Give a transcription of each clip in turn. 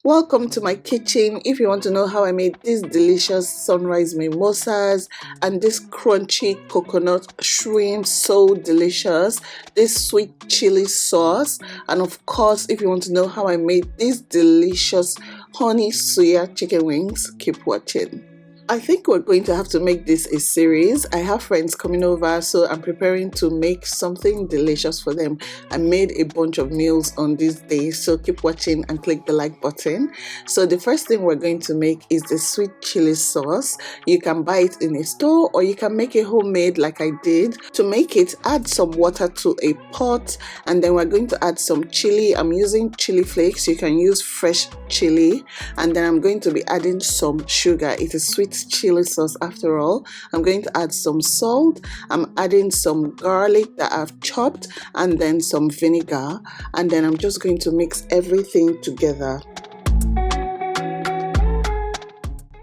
Welcome to my kitchen. If you want to know how I made these delicious sunrise mimosas and this crunchy coconut shrimp, so delicious, this sweet chili sauce, and of course if you want to know how I made these delicious honey suya chicken wings, keep watching. I think we're going to have to make this a series. I have friends coming over, so I'm preparing to make something delicious for them. I made a bunch of meals on this day, so keep watching and click the like button. So the first thing we're going to make is the sweet chili sauce. You can buy it in a store or you can make it homemade like I did. To make it, add some water to a pot, and then we're going to add some chili. I'm using chili flakes. You can use fresh chili, and then I'm going to be adding some sugar. It is sweet chili sauce after all. I'm going to add some salt. I'm adding some garlic that I've chopped, and then some vinegar, and then I'm just going to mix everything together.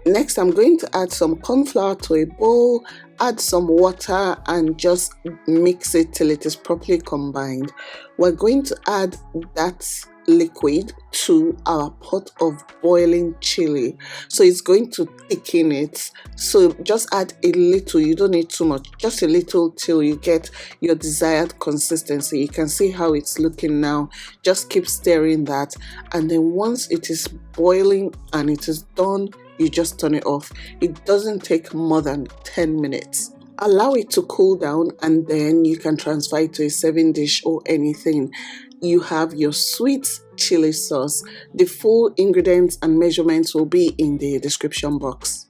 Next, I'm going to add some corn flour to a bowl, add some water, and just mix it till it is properly combined. We're going to add that liquid to our pot of boiling chili, so it's going to thicken it. So just add a little, you don't need too much, just a little till you get your desired consistency. You can see how it's looking now. Just keep stirring that, and then once it is boiling and it is done, you just turn it off. It doesn't take more than 10 minutes. Allow it to cool down, and then you can transfer it to a serving dish or anything. You have your sweet chili sauce. The full ingredients and measurements will be in the description box.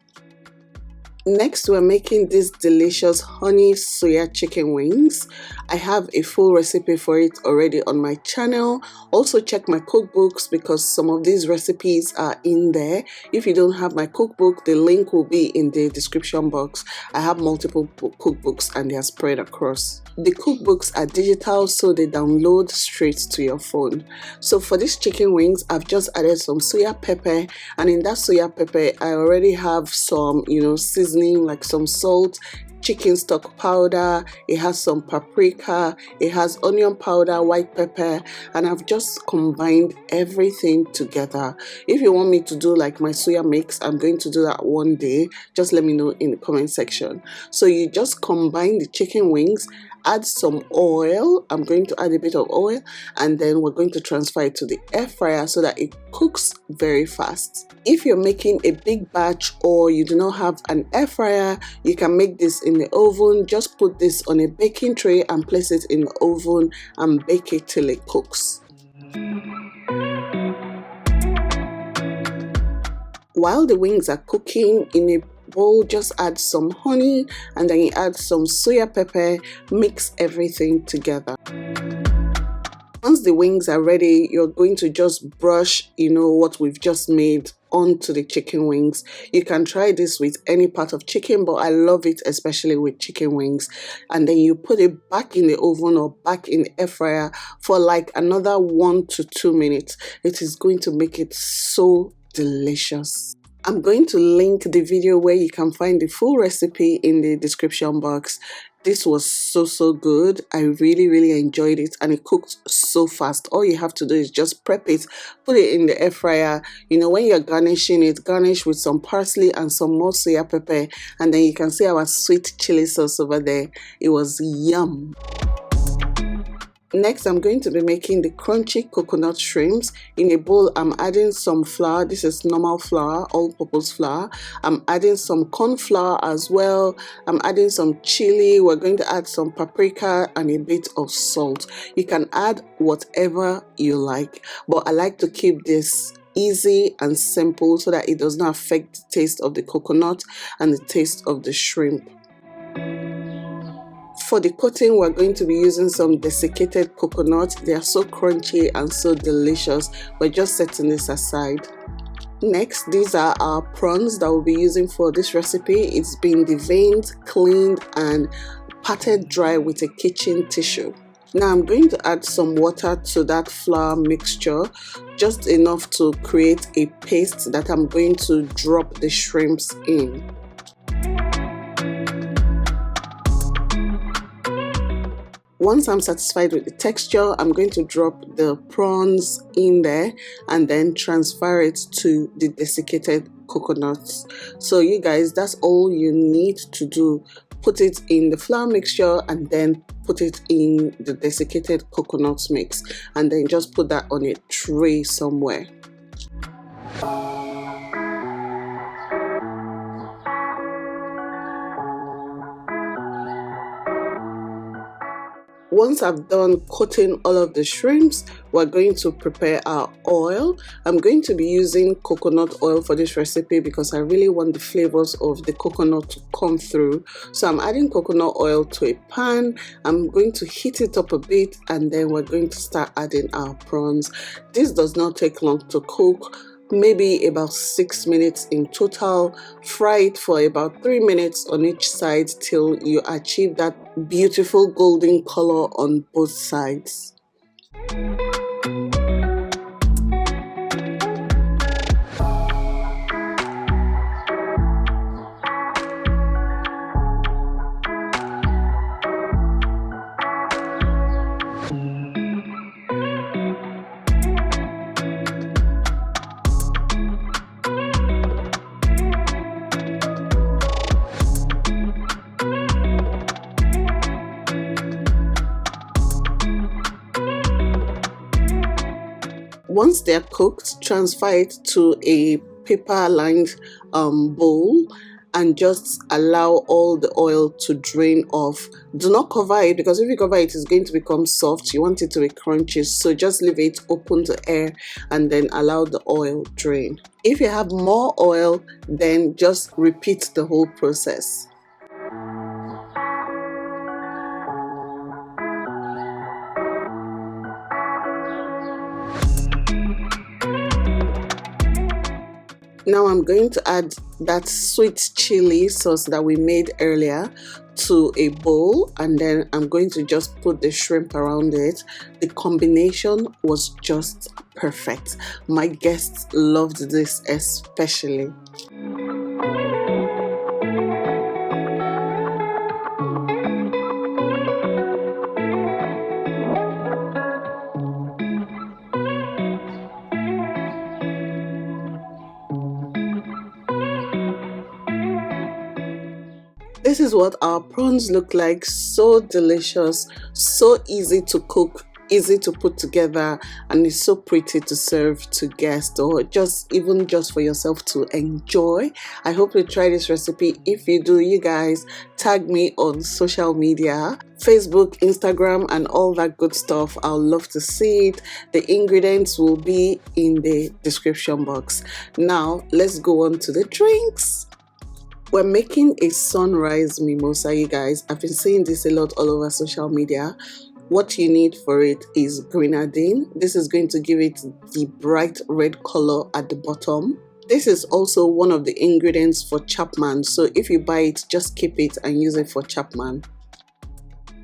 Next, we're making these delicious honey soya chicken wings. I have a full recipe for it already on my channel. Also check my cookbooks because some of these recipes are in there. If you don't have my cookbook, the link will be in the description box. I have multiple cookbooks and they are spread across. The cookbooks are digital, so they download straight to your phone. So for these chicken wings, I've just added some soya pepper, and in that soya pepper, I already have some, seasoning like some salt, chicken stock powder, it has some paprika, it has onion powder, white pepper, and I've just combined everything together. If you want me to do like my soya mix, I'm going to do that one day. Just let me know in the comment section. So you just combine the chicken wings, add some oil. I'm going to add a bit of oil, and then we're going to transfer it to the air fryer so that it cooks very fast. If you're making a big batch or you do not have an air fryer, you can make this in the oven. Just put this on a baking tray and place it in the oven and bake it till it cooks. While the wings are cooking, in a bowl, just add some honey, and then you add some soya pepper, mix everything together. Once the wings are ready, you're going to just brush, what we've just made onto the chicken wings. You can try this with any part of chicken, but I love it especially with chicken wings. And then you put it back in the oven or back in the air fryer for like another 1 to 2 minutes. It is going to make it so delicious. I'm going to link the video where you can find the full recipe in the description box. This was so good. I really enjoyed it, and it cooked so fast. All you have to do is just prep it, put it in the air fryer. When you're garnishing it, garnish with some parsley and some more soya pepper, and then you can see our sweet chili sauce over there. It was yum. Next, I'm going to be making the crunchy coconut shrimps. In a bowl, I'm adding some flour. This is normal flour, all-purpose flour. I'm adding some corn flour as well. I'm adding some chili. We're going to add some paprika and a bit of salt. You can add whatever you like, but I like to keep this easy and simple so that it does not affect the taste of the coconut and the taste of the shrimp. For the coating, we're going to be using some desiccated coconut. They are so crunchy and so delicious. We're just setting this aside. Next, these are our prawns that we'll be using for this recipe. It's been deveined, cleaned, and patted dry with a kitchen tissue. Now I'm going to add some water to that flour mixture, just enough to create a paste that I'm going to drop the shrimps in. Once I'm satisfied with the texture, I'm going to drop the prawns in there and then transfer it to the desiccated coconuts. So you guys, that's all you need to do. Put it in the flour mixture and then put it in the desiccated coconut mix, and then just put that on a tray somewhere. Once I've done coating all of the shrimps, we're going to prepare our oil. I'm going to be using coconut oil for this recipe because I really want the flavors of the coconut to come through. So I'm adding coconut oil to a pan. I'm going to heat it up a bit, and then we're going to start adding our prawns. This does not take long to cook. Maybe about 6 minutes in total. Fry it for about 3 minutes on each side till you achieve that beautiful golden color on both sides. Once they're cooked, transfer it to a paper-lined bowl and just allow all the oil to drain off. Do not cover it, because if you cover it, it's going to become soft. You want it to be crunchy, so just leave it open to air and then allow the oil drain. If you have more oil, then just repeat the whole process. Now I'm going to add that sweet chili sauce that we made earlier to a bowl, and then I'm going to just put the shrimp around it. The combination was just perfect. My guests loved this especially. This is what our prawns look like. So delicious, so easy to cook, easy to put together, and it's so pretty to serve to guests or even just for yourself to enjoy. I hope you try this recipe. If you do, you guys tag me on social media, Facebook, Instagram, and all that good stuff. I'll love to see it. The ingredients will be in the description box. Now let's go on to the drinks. We're making a sunrise mimosa, you guys. I've been seeing this a lot all over social media. What you need for it is grenadine. This is going to give it the bright red color at the bottom. This is also one of the ingredients for Chapman, so if you buy it, just keep it and use it for Chapman.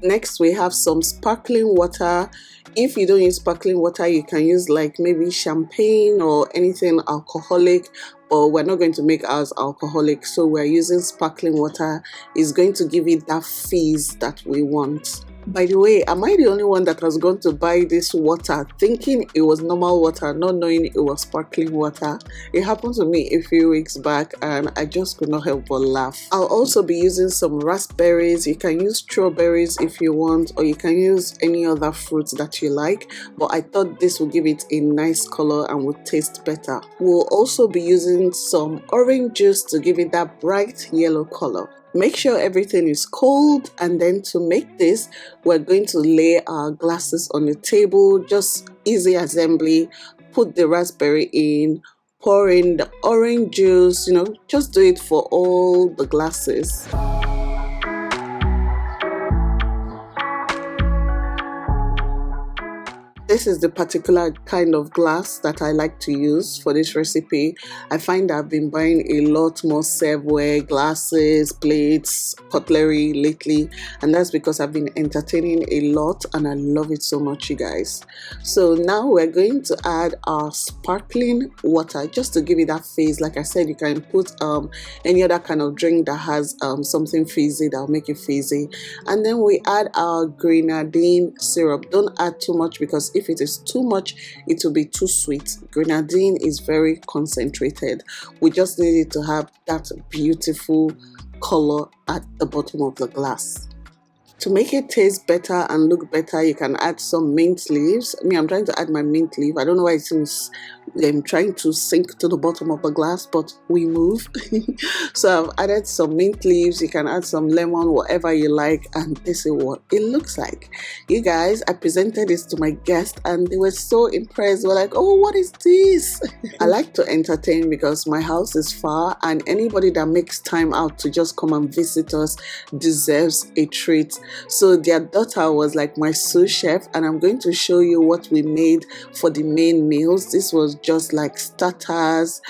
Next, we have some sparkling water. If you don't use sparkling water, you can use like maybe champagne or anything alcoholic, but we're not going to make ours alcoholic, so we're using sparkling water. It's going to give it that fizz that we want. By the way, am I the only one that has gone to buy this water thinking it was normal water, not knowing it was sparkling water? It happened to me a few weeks back and I just could not help but laugh. I'll also be using some raspberries. You can use strawberries if you want, or you can use any other fruit that you like, but I thought this would give it a nice color and would taste better. We'll also be using some orange juice to give it that bright yellow color. Make sure everything is cold, and then to make this, we're going to lay our glasses on the table. Just easy assembly. Put the raspberry in, pour in the orange juice, just do it for all the glasses. This is the particular kind of glass that I like to use for this recipe. I find I've been buying a lot more serveware, glasses, plates, cutlery lately, and that's because I've been entertaining a lot and I love it so much, you guys. So now we're going to add our sparkling water just to give it that fizz. Like I said, you can put any other kind of drink that has something fizzy that will make it fizzy. And then we add our grenadine syrup. Don't add too much because if it is too much, it will be too sweet. Grenadine is very concentrated. We just need it to have that beautiful color at the bottom of the glass. To make it taste better and look better, you can add some mint leaves. I'm trying to add my mint leaf. I don't know why it seems I'm trying to sink to the bottom of the glass, but we move. So I've added some mint leaves. You can add some lemon, whatever you like, and this is what it looks like. You guys, I presented this to my guests and they were so impressed. They were like, oh, what is this? I like to entertain because my house is far, and anybody that makes time out to just come and visit us deserves a treat. So their daughter was like my sous chef, and I'm going to show you what we made for the main meals. This was just like starters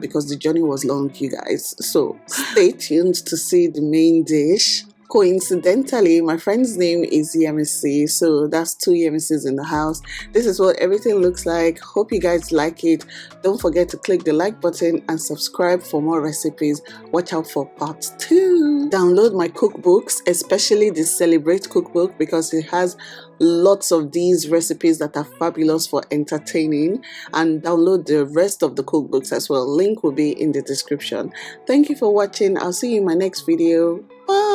because the journey was long, you guys. So stay tuned to see the main dish. Coincidentally, my friend's name is Yemisi, so that's 2 Yemisis in the house. This is what everything looks like. Hope you guys like it. Don't forget to click the like button and subscribe for more recipes. Watch out for part 2. Download my cookbooks, especially the Celebrate cookbook, because it has lots of these recipes that are fabulous for entertaining, and download the rest of the cookbooks as well. Link will be in the description. Thank you for watching. I'll see you in my next video. Bye.